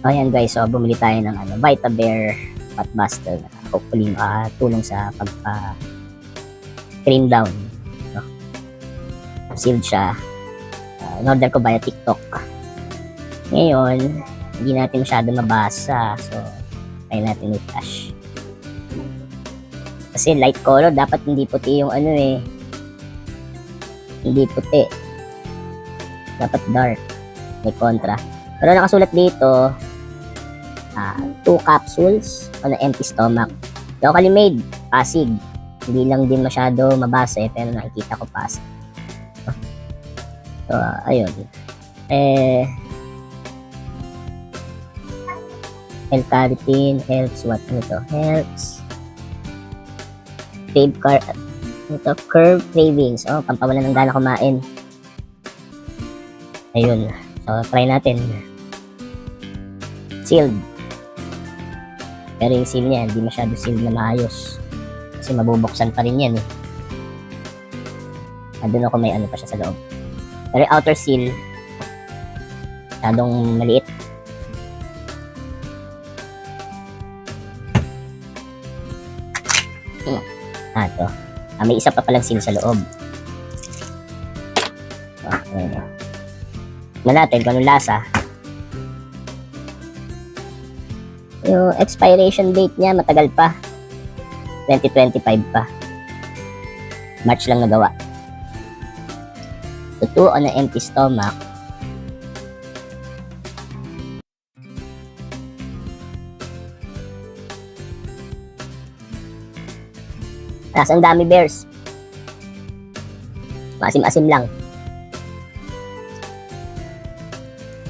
Ayan guys, so bumili tayo ng Vitabear Fat Buster. Hopefully makatulong sa pagpa-trim down. No? Sealed siya. In-order ko via TikTok. Ngayon, hindi natin masyado mabasa. So, try natin with flash. Kasi light color, dapat hindi puti yung Hindi puti. Dapat dark. May kontra. Pero nakasulat dito, 2 capsules on an empty stomach. Locally made, Pasig. Hindi lang din masyado mabasa pero nakikita ko Pasig. So, ayun. L-carotene helps what? Helps curb cravings. Pampawala ng gana kumain. Ayun. So, try natin. Sealed. Pero yung seal niya, hindi masyado sealed na maayos. Kasi mabubuksan pa rin yan Andun ako may pa siya sa loob. Pero yung outer seal, masyadong maliit. Ito. May isa pa palang seal sa loob. Natin kung anong lasa. Yung expiration date niya matagal pa. 2025 pa. March lang nagawa. So, 2 on an empty stomach. Ang dami bears. Maasim-asim lang.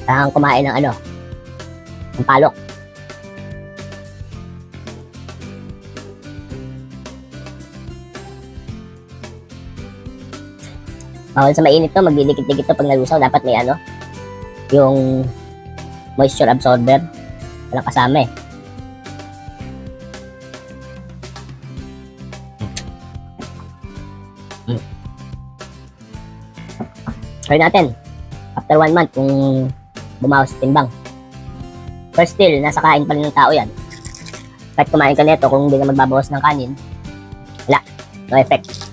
Ang kumain ng ng palok. Bawal sa mainit to, magdidikit-dikit to pag nalusaw. Dapat may yung moisture absorber. Walang kasama Try natin. After 1 month, kung bumawas sa timbang. First still, nasa kain pa rin ng tao yan. Kahit kumain ka nito, kung hindi ka magbabawas ng kanin, wala. No effect.